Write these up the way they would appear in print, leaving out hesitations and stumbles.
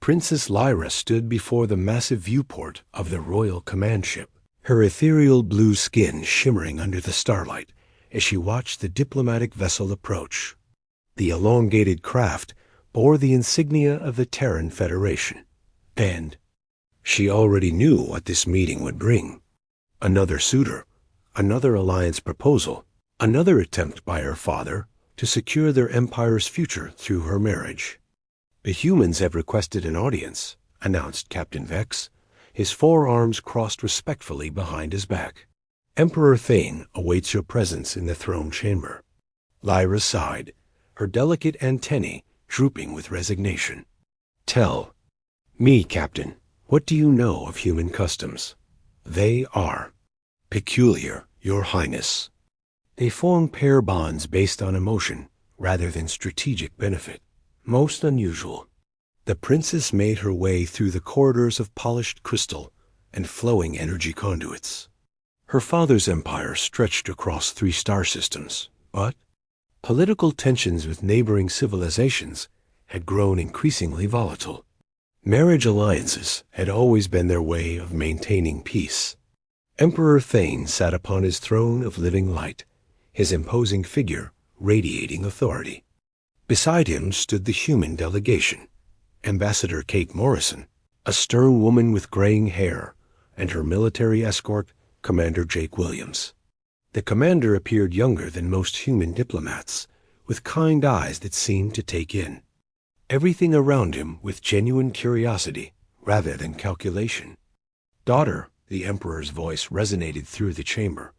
Princess Lyra stood before the massive viewport of the royal command ship, her ethereal blue skin shimmering under the starlight as she watched the diplomatic vessel approach. The elongated craft bore the insignia of the Terran Federation, and she already knew what this meeting would bring. Another suitor, another alliance proposal, another attempt by her father to secure their empire's future through her marriage. "The humans have requested an audience," announced Captain Vex, his forearms crossed respectfully behind his back. "Emperor Thane awaits your presence in the throne chamber." Lyra sighed, her delicate antennae drooping with resignation. "Tell me, Captain, what do you know of human customs?" "They are peculiar, Your Highness. They form pair bonds based on emotion rather than strategic benefit. Most unusual." The princess made her way through the corridors of polished crystal and flowing energy conduits. Her father's empire stretched across 3 star systems, but political tensions with neighboring civilizations had grown increasingly volatile. Marriage alliances had always been their way of maintaining peace. Emperor Thane sat upon his throne of living light, his imposing figure radiating authority. Beside him stood the human delegation, Ambassador Kate Morrison, a stern woman with graying hair, and her military escort, Commander Jake Williams. The commander appeared younger than most human diplomats, with kind eyes that seemed to take in everything around him with genuine curiosity rather than calculation. "Daughter," the Emperor's voice resonated through the chamber,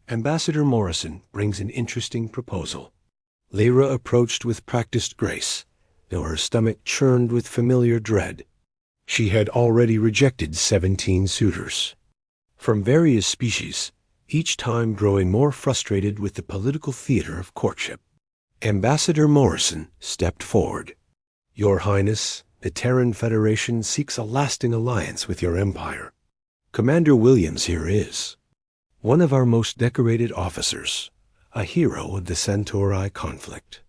"Ambassador Morrison brings an interesting proposal." Lyra approached with practiced grace, though her stomach churned with familiar dread. She had already rejected 17 suitors from various species, each time growing more frustrated with the political theater of courtship. Ambassador Morrison stepped forward. "Your Highness, the Terran Federation seeks a lasting alliance with your empire. Commander Williams here is one of our most decorated officers, a hero of the Centauri conflict."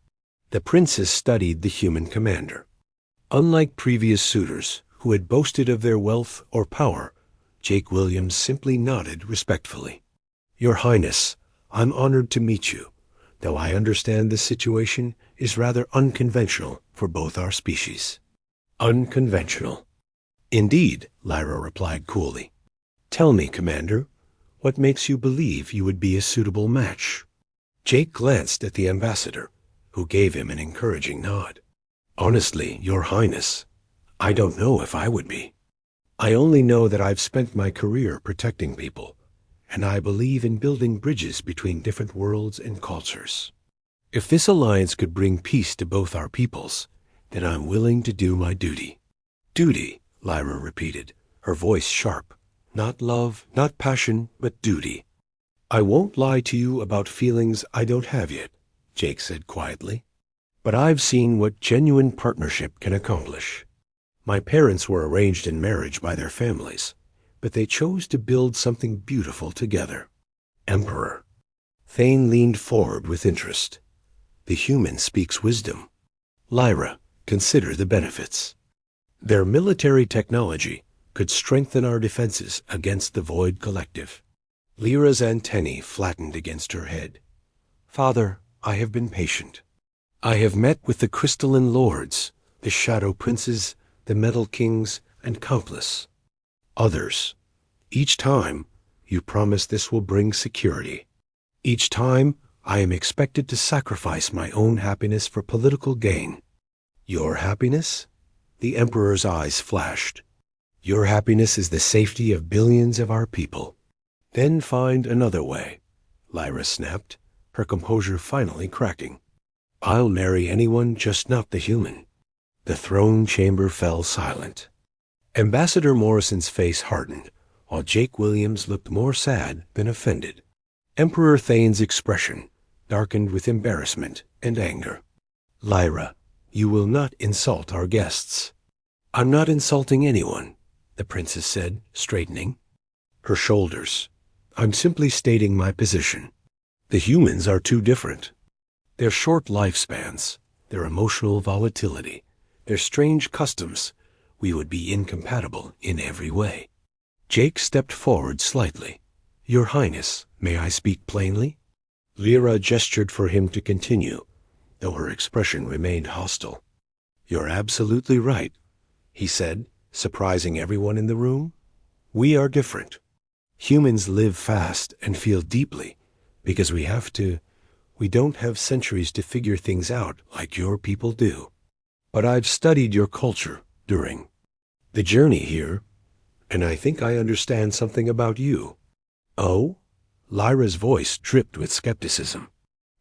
The princess studied the human commander. Unlike previous suitors who had boasted of their wealth or power, Jake Williams simply nodded respectfully. "Your Highness, I'm honored to meet you, though I understand this situation is rather unconventional for both our species." "Unconventional?" "Indeed," Lyra replied coolly. "Tell me, Commander, what makes you believe you would be a suitable match?" Jake glanced at the ambassador, who gave him an encouraging nod. "Honestly, Your Highness, I don't know if I would be. I only know that I've spent my career protecting people, and I believe in building bridges between different worlds and cultures. If this alliance could bring peace to both our peoples, then I'm willing to do my duty." "Duty," Lyra repeated, her voice sharp. "Not love, not passion, but duty." "I won't lie to you about feelings I don't have yet," Jake said quietly. "But I've seen what genuine partnership can accomplish. My parents were arranged in marriage by their families, but they chose to build something beautiful together." "Emperor." Thane leaned forward with interest. "The human speaks wisdom. Lyra, consider the benefits. Their military technology could strengthen our defenses against the Void Collective." Lyra's antennae flattened against her head. "Father, I have been patient. I have met with the Crystalline Lords, the Shadow Princes, the Metal Kings, and countless others. Each time, you promise this will bring security. Each time, I am expected to sacrifice my own happiness for political gain." "Your happiness?" The Emperor's eyes flashed. "Your happiness is the safety of billions of our people." "Then find another way," Lyra snapped, her composure finally cracking. "I'll marry anyone, just not the human." The throne chamber fell silent. Ambassador Morrison's face hardened, while Jake Williams looked more sad than offended. Emperor Thane's expression darkened with embarrassment and anger. "Lyra, you will not insult our guests." "I'm not insulting anyone," the princess said, straightening her shoulders. "I'm simply stating my position. The humans are too different. Their short lifespans, their emotional volatility, their strange customs we would be incompatible in every way. Jake stepped forward slightly. Your Highness, may I speak plainly? Lyra gestured for him to continue, though her expression remained hostile. You're absolutely right, he said, surprising everyone in the room. We are different. Humans live fast and feel deeply because we don't have centuries to figure things out like your people do. But I've studied your culture during the journey here, and I think I understand something about you. Oh? Lyra's voice dripped with skepticism.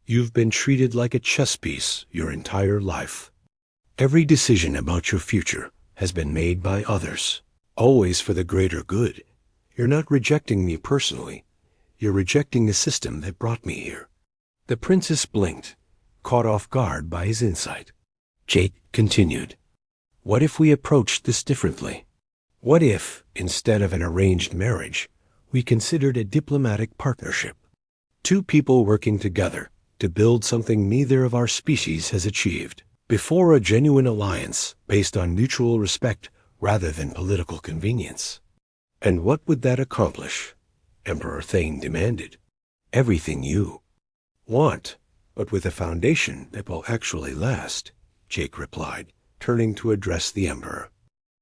You've been treated like a chess piece your entire life. Every decision about your future has been made by others, always for the greater good. You're not rejecting me personally. You're rejecting the system that brought me here. The princess blinked, caught off guard by his insight. Jake continued. What if we approached this differently? What if, instead of an arranged marriage, we considered a diplomatic partnership? Two people working together to build something neither of our species has achieved. Before a genuine alliance based on mutual respect rather than political convenience. And what would that accomplish? Emperor Thane demanded. Everything you want, but with a foundation that will actually last, Jake replied, turning to address the Emperor.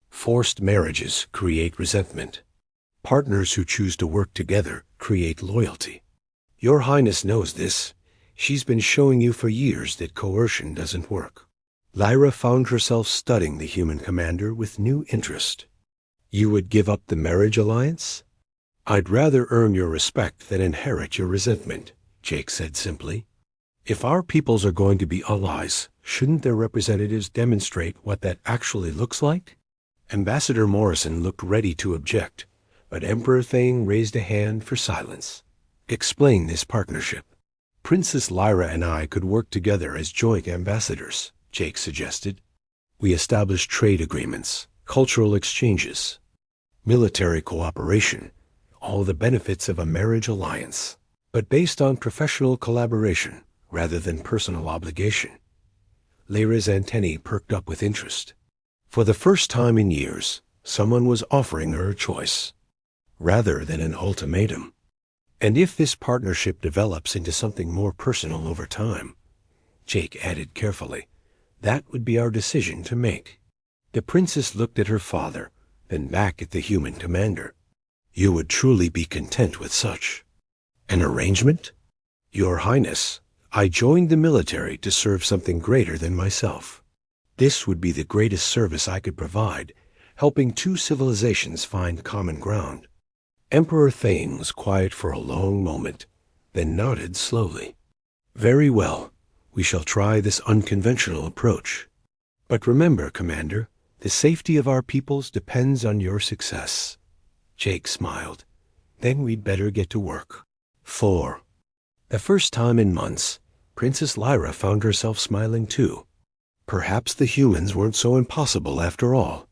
Forced marriages create resentment. Partners who choose to work together create loyalty. Your Highness knows this. She's been showing you for years that coercion doesn't work. Lyra found herself studying the human commander with new interest. You would give up the marriage alliance? I'd rather earn your respect than inherit your resentment, Jake said simply. If our peoples are going to be allies, shouldn't their representatives demonstrate what that actually looks like? Ambassador Morrison looked ready to object, but Emperor Thane raised a hand for silence. Explain this partnership. Princess Lyra and I could work together as joint ambassadors, Jake suggested. We established trade agreements, cultural exchanges, military cooperation, all the benefits of a marriage alliance, but based on professional collaboration rather than personal obligation. Lyra's antennae perked up with interest. For the first time in years, someone was offering her a choice, rather than an ultimatum. And if this partnership develops into something more personal over time, Jake added carefully, that would be our decision to make. The princess looked at her father, then back at the human commander. You would truly be content with such an arrangement? Your Highness, I joined the military to serve something greater than myself. This would be the greatest service I could provide, helping two civilizations find common ground. Emperor Thane was quiet for a long moment, then nodded slowly. Very well. We shall try this unconventional approach. But remember, Commander, the safety of our peoples depends on your success. Jake smiled. Then we'd better get to work. 4. The first time in months, Princess Lyra found herself smiling too. Perhaps the humans weren't so impossible after all.